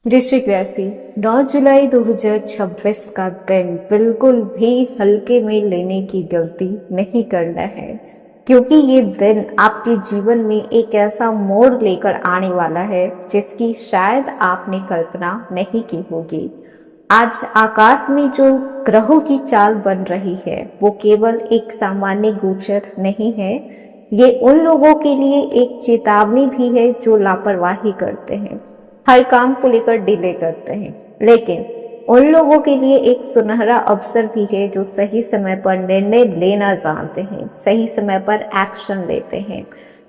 वृश्चिक राशि 9 जुलाई 2026 का दिन बिल्कुल भी हल्के में लेने की गलती नहीं करना है, क्योंकि ये दिन आपके जीवन में एक ऐसा मोड़ लेकर आने वाला है जिसकी शायद आपने कल्पना नहीं की होगी। आज आकाश में जो ग्रहों की चाल बन रही है वो केवल एक सामान्य गोचर नहीं है, ये उन लोगों के लिए एक चेतावनी भी है जो लापरवाही करते हैं, हर काम को लेकर डिले करते हैं। लेकिन उन लोगों के लिए एक सुनहरा अवसर भी है जो सही समय पर निर्णय लेना जानते हैं, सही समय पर एक्शन लेते हैं,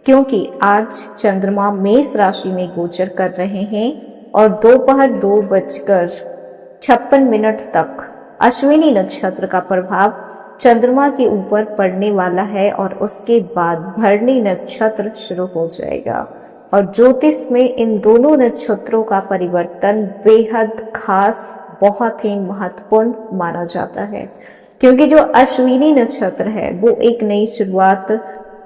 क्योंकि आज चंद्रमा मेष राशि में गोचर कर रहे हैं और दोपहर 2:56 तक अश्विनी नक्षत्र का प्रभाव चंद्रमा के ऊपर पड़ने वाला है और उसके बाद भरणी नक्षत्र शुरू हो जाएगा। और ज्योतिष में इन दोनों नक्षत्रों का परिवर्तन बेहद खास, बहुत ही महत्वपूर्ण माना जाता है, क्योंकि जो अश्विनी नक्षत्र है वो एक नई शुरुआत,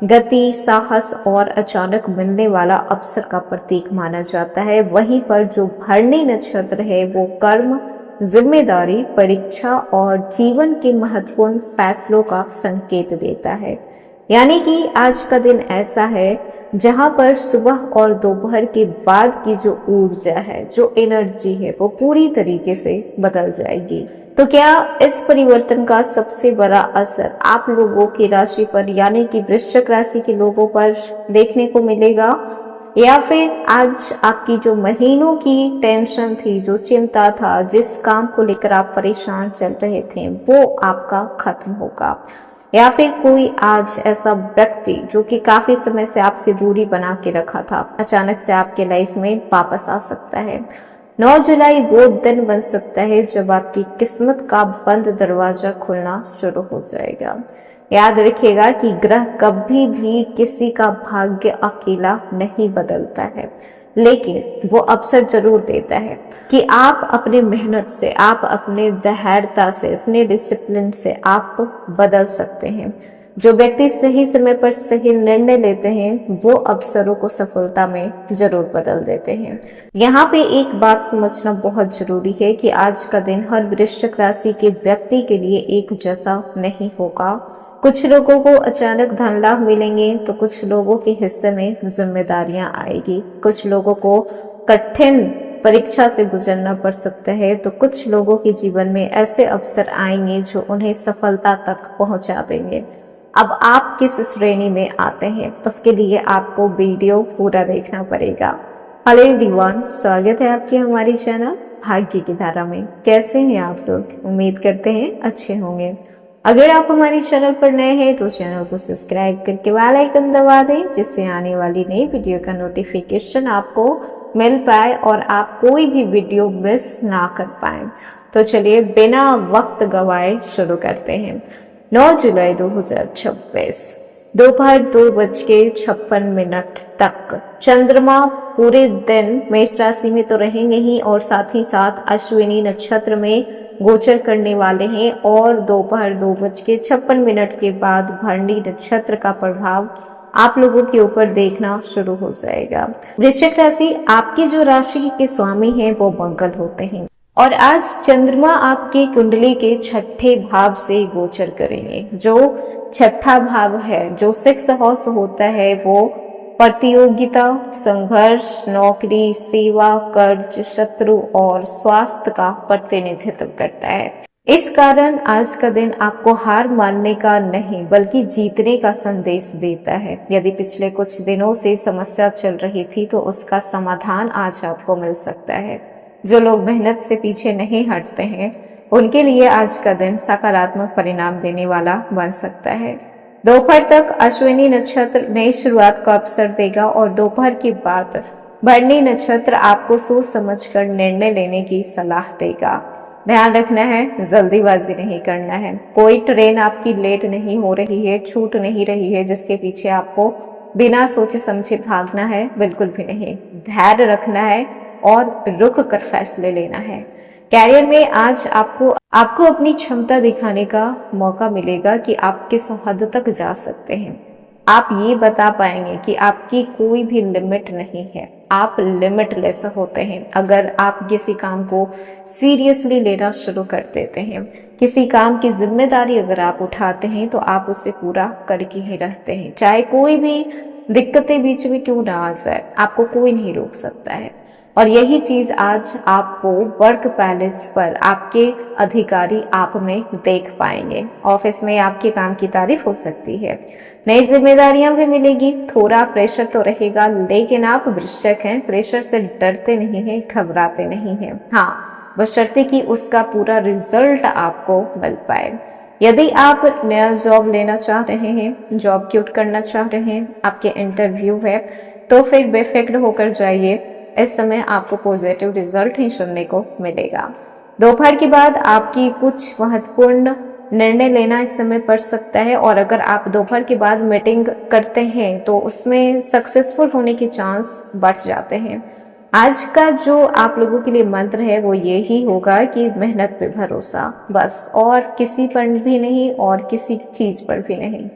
गति, साहस और अचानक मिलने वाला अवसर का प्रतीक माना जाता है। वहीं पर जो भरणी नक्षत्र है वो कर्म, जिम्मेदारी, परीक्षा और जीवन के महत्वपूर्ण फैसलों का संकेत देता है। यानी कि आज का दिन ऐसा है जहां पर सुबह और दोपहर के बाद की जो ऊर्जा है, जो एनर्जी है, वो पूरी तरीके से बदल जाएगी। तो क्या इस परिवर्तन का सबसे बड़ा असर आप लोगों की राशि पर यानी कि वृश्चिक राशि के लोगों पर देखने को मिलेगा, या फिर आज आपकी जो महीनों की टेंशन थी, जो चिंता था, जिस काम को लेकर आप परेशान चल रहे थे, वो आपका खत्म होगा, या फिर कोई आज ऐसा व्यक्ति जो कि काफी समय से आपसे दूरी बना के रखा था अचानक से आपके लाइफ में वापस आ सकता है। 9 जुलाई वो दिन बन सकता है जब आपकी किस्मत का बंद दरवाजा खुलना शुरू हो जाएगा। याद रखिएगा कि ग्रह कभी भी किसी का भाग्य अकेला नहीं बदलता है, लेकिन वो अवसर जरूर देता है कि आप अपने मेहनत से, आप अपने धैर्यता से, अपने डिसिप्लिन से आप बदल सकते हैं। जो व्यक्ति सही समय पर सही निर्णय लेते हैं वो अवसरों को सफलता में जरूर बदल देते हैं। यहाँ पे एक बात समझना बहुत जरूरी है कि आज का दिन हर वृश्चिक राशि के व्यक्ति के लिए एक जैसा नहीं होगा। कुछ लोगों को अचानक धन लाभ मिलेंगे तो कुछ लोगों के हिस्से में जिम्मेदारियां आएगी, कुछ लोगों को कठिन परीक्षा से गुजरना पड़ सकता है, तो कुछ लोगों के जीवन में ऐसे अवसर आएंगे जो उन्हें सफलता तक पहुंचा देंगे। अब आप किस श्रेणी में आते हैं उसके लिए आपको वीडियो पूरा देखना पड़ेगा। हेलो एवरीवन, स्वागत है आपके हमारी चैनल भाग्य की धारा में। कैसे हैं आप लोग? उम्मीद करते हैं अच्छे होंगे। अगर आप हमारी चैनल पर नए हैं तो चैनल को सब्सक्राइब करके बेल आइकन दबा दें, जिससे आने वाली नई वीडियो का नोटिफिकेशन आपको मिल पाए और आप कोई भी वीडियो मिस ना कर पाए। तो चलिए बिना वक्त गवाए शुरू करते हैं। 9 जुलाई 2026 दोपहर 2:56 तक चंद्रमा पूरे दिन मेष राशि में तो रहेंगे ही और साथ ही साथ अश्विनी नक्षत्र में गोचर करने वाले हैं, और दोपहर 2:56 के बाद भरणी नक्षत्र का प्रभाव आप लोगों के ऊपर देखना शुरू हो जाएगा। वृश्चिक राशि, आपकी जो राशि के स्वामी हैं वो मंगल होते हैं और आज चंद्रमा आपकी कुंडली के छठे भाव से गोचर करेंगे। जो छठा भाव है, जो 6th हाउस होता है, वो प्रतियोगिता, संघर्ष, नौकरी, सेवा, कर्ज, शत्रु और स्वास्थ्य का प्रतिनिधित्व करता है। इस कारण आज का दिन आपको हार मानने का नहीं बल्कि जीतने का संदेश देता है। यदि पिछले कुछ दिनों से समस्या चल रही थी तो उसका समाधान आज आपको मिल सकता है। जो लोग मेहनत से पीछे नहीं हटते हैं उनके लिए आज का दिन सकारात्मक परिणाम देने वाला बन सकता है। दोपहर तक अश्विनी नक्षत्र नई शुरुआत का अवसर देगा और दोपहर के बाद भरणी नक्षत्र आपको सोच समझकर निर्णय लेने की सलाह देगा। ध्यान रखना है, जल्दीबाजी नहीं करना है। कोई ट्रेन आपकी लेट नहीं हो रही है, छूट नहीं रही है जिसके पीछे आपको बिना सोचे समझे भागना है, बिल्कुल भी नहीं। धैर्य रखना है और रुक कर फैसले लेना है। कैरियर में आज आपको अपनी क्षमता दिखाने का मौका मिलेगा कि आप किस हद तक जा सकते हैं। आप ये बता पाएंगे कि आपकी कोई भी लिमिट नहीं है, आप लिमिटलेस होते हैं अगर आप किसी काम को सीरियसली लेना शुरू कर देते हैं। किसी काम की जिम्मेदारी अगर आप उठाते हैं तो आप उसे पूरा करके ही रहते हैं, चाहे कोई भी दिक्कतें बीच में क्यों ना आ जाए, आपको कोई नहीं रोक सकता है। और यही चीज आज आपको वर्क पैलेस पर आपके अधिकारी आप में देख पाएंगे। ऑफिस में आपके काम की तारीफ हो सकती है, नई जिम्मेदारियां भी मिलेगी, थोड़ा प्रेशर तो रहेगा, लेकिन आप वृश्चिक हैं, प्रेशर से डरते नहीं हैं, घबराते नहीं हैं। हाँ, बशर्ते कि उसका पूरा रिजल्ट आपको मिल पाए। यदि आप नया जॉब लेना चाह रहे हैं, जॉब क्यूट करना चाह रहे हैं, आपके इंटरव्यू है, तो फिर बेफिक्र होकर जाइए, इस समय आपको पॉजिटिव रिजल्ट ही सुनने को मिलेगा। दोपहर के बाद आपकी कुछ महत्वपूर्ण निर्णय लेना इस समय पड़ सकता है, और अगर आप दोपहर के बाद मीटिंग करते हैं तो उसमें सक्सेसफुल होने के चांस बढ़ जाते हैं। आज का जो आप लोगों के लिए मंत्र है वो ये ही होगा कि मेहनत पे भरोसा, बस, और किसी पर भी नहीं और किसी चीज पर भी नहीं।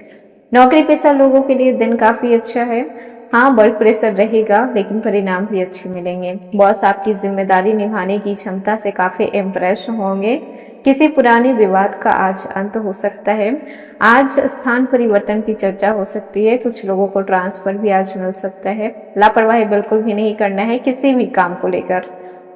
नौकरी पेशा लोगों के लिए दिन काफी अच्छा है। हाँ, वर्क प्रेशर रहेगा लेकिन परिणाम भी अच्छे मिलेंगे। बॉस आपकी जिम्मेदारी निभाने की क्षमता से काफी इम्प्रेस होंगे। किसी पुराने विवाद का आज अंत हो सकता है। आज स्थान परिवर्तन की चर्चा हो सकती है, कुछ लोगों को ट्रांसफर भी आज मिल सकता है। लापरवाही बिल्कुल भी नहीं करना है किसी भी काम को लेकर।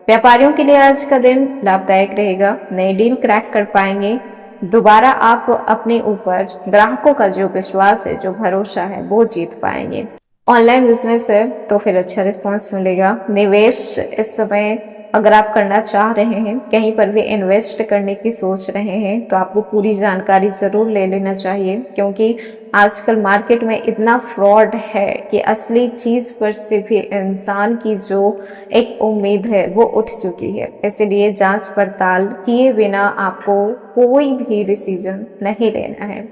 व्यापारियों के लिए आज का दिन लाभदायक रहेगा, नई डील क्रैक कर पाएंगे। दोबारा आप अपने ऊपर ग्राहकों का जो विश्वास है, जो भरोसा है, वो जीत पाएंगे। ऑनलाइन बिजनेस है तो फिर अच्छा रिस्पांस मिलेगा। निवेश इस समय अगर आप करना चाह रहे हैं, कहीं पर भी इन्वेस्ट करने की सोच रहे हैं, तो आपको पूरी जानकारी जरूर ले लेना चाहिए, क्योंकि आजकल मार्केट में इतना फ्रॉड है कि असली चीज पर से भी इंसान की जो एक उम्मीद है वो उठ चुकी है। इसलिए जांच पड़ताल किए बिना आपको कोई भी डिसीजन नहीं लेना है।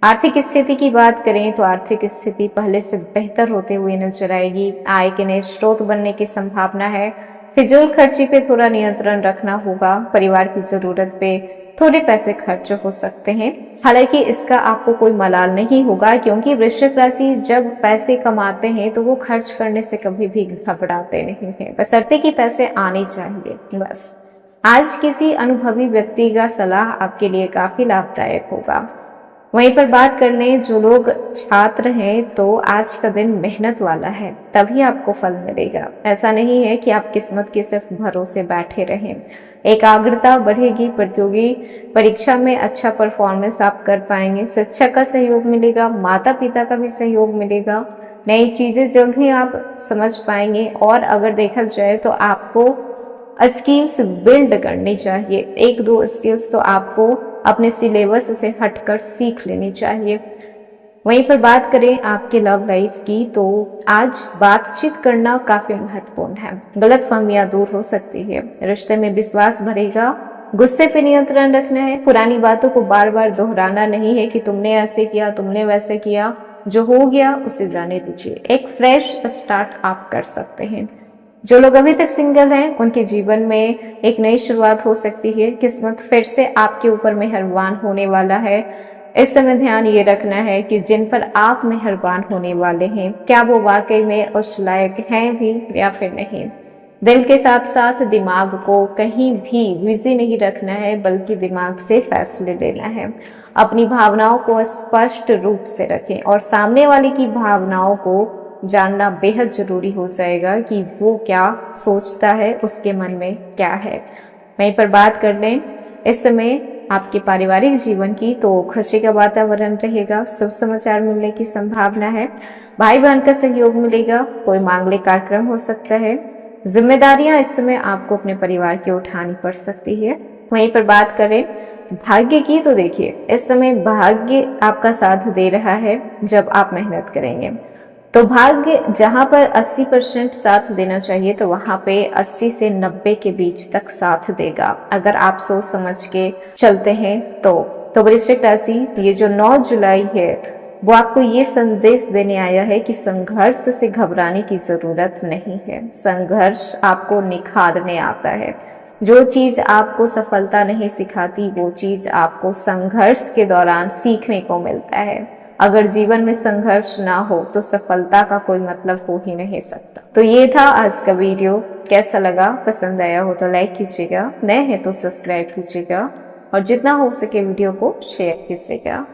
आर्थिक स्थिति की बात करें तो आर्थिक स्थिति पहले से बेहतर होते हुए नजर आएगी। आय के नए स्रोत बनने की संभावना है। फिजूल खर्ची पे थोड़ा नियंत्रण रखना होगा। परिवार की जरूरत पे थोड़े पैसे खर्च हो सकते हैं, हालांकि इसका आपको कोई मलाल नहीं होगा, क्योंकि वृश्चिक राशि जब पैसे कमाते हैं तो वो खर्च करने से कभी भी घबराते नहीं हैं, बशर्ते कि पैसे आने चाहिए, बस। आज किसी अनुभवी व्यक्ति का सलाह आपके लिए काफी लाभदायक होगा। वहीं पर बात कर लें जो लोग छात्र हैं, तो आज का दिन मेहनत वाला है, तभी आपको फल मिलेगा। ऐसा नहीं है कि आप किस्मत के सिर्फ भरोसे बैठे रहें। एकाग्रता बढ़ेगी, प्रतियोगी परीक्षा में अच्छा परफॉर्मेंस आप कर पाएंगे, शिक्षक का सहयोग मिलेगा, माता पिता का भी सहयोग मिलेगा, नई चीजें जल्द ही आप समझ पाएंगे। और अगर देखा जाए तो आपको स्किल्स बिल्ड करनी चाहिए, एक दो स्किल्स तो आपको अपने सिलेबस से हटकर सीख लेनी चाहिए। वहीं पर बात करें आपके लव लाइफ की, तो आज बातचीत करना काफी महत्वपूर्ण है। गलतफहमियां दूर हो सकती है, रिश्ते में विश्वास बढ़ेगा, गुस्से पे नियंत्रण रखना है। पुरानी बातों को बार बार दोहराना नहीं है कि तुमने ऐसे किया, तुमने वैसे किया। जो हो गया उसे जाने दीजिए, एक फ्रेश स्टार्ट आप कर सकते हैं। जो लोग अभी तक सिंगल हैं उनके जीवन में एक नई शुरुआत हो सकती है। किस्मत फिर से आपके ऊपर मेहरबान होने वाला है। इस समय ध्यान ये रखना है कि जिन पर आप मेहरबान होने वाले हैं, क्या वो वाकई में उस लायक हैं भी या फिर नहीं। दिल के साथ साथ दिमाग को कहीं भी बिजी नहीं रखना है, बल्कि दिमाग से फैसले लेना है। अपनी भावनाओं को स्पष्ट रूप से रखें, और सामने वाले की भावनाओं को जानना बेहद जरूरी हो जाएगा कि वो क्या सोचता है, उसके मन में क्या है। वहीं पर बात कर लें इस समय आपके पारिवारिक जीवन की, तो खुशी का वातावरण रहेगा, शुभ समाचार मिलने की संभावना है। भाई बहन का सहयोग मिलेगा, कोई मांगलिक कार्यक्रम हो सकता है। जिम्मेदारियां इस समय आपको अपने परिवार की उठानी पड़ सकती है। वहीं पर बात करें भाग्य की, तो देखिए इस समय भाग्य आपका साथ दे रहा है जब आप मेहनत करेंगे। तो भाग्य जहां पर 80% साथ देना चाहिए, तो वहां पे 80 से 90 के बीच तक साथ देगा, अगर आप सोच समझ के चलते हैं तो वृश्चिक राशि, ये जो 9 जुलाई है वो आपको ये संदेश देने आया है कि संघर्ष से घबराने की जरूरत नहीं है। संघर्ष आपको निखारने आता है। जो चीज आपको सफलता नहीं सिखाती, वो चीज आपको संघर्ष के दौरान सीखने को मिलता है। अगर जीवन में संघर्ष ना हो तो सफलता का कोई मतलब हो ही नहीं सकता। तो ये था आज का वीडियो। कैसा लगा, पसंद आया हो तो लाइक कीजिएगा, नए हैं तो सब्सक्राइब कीजिएगा और जितना हो सके वीडियो को शेयर कीजिएगा।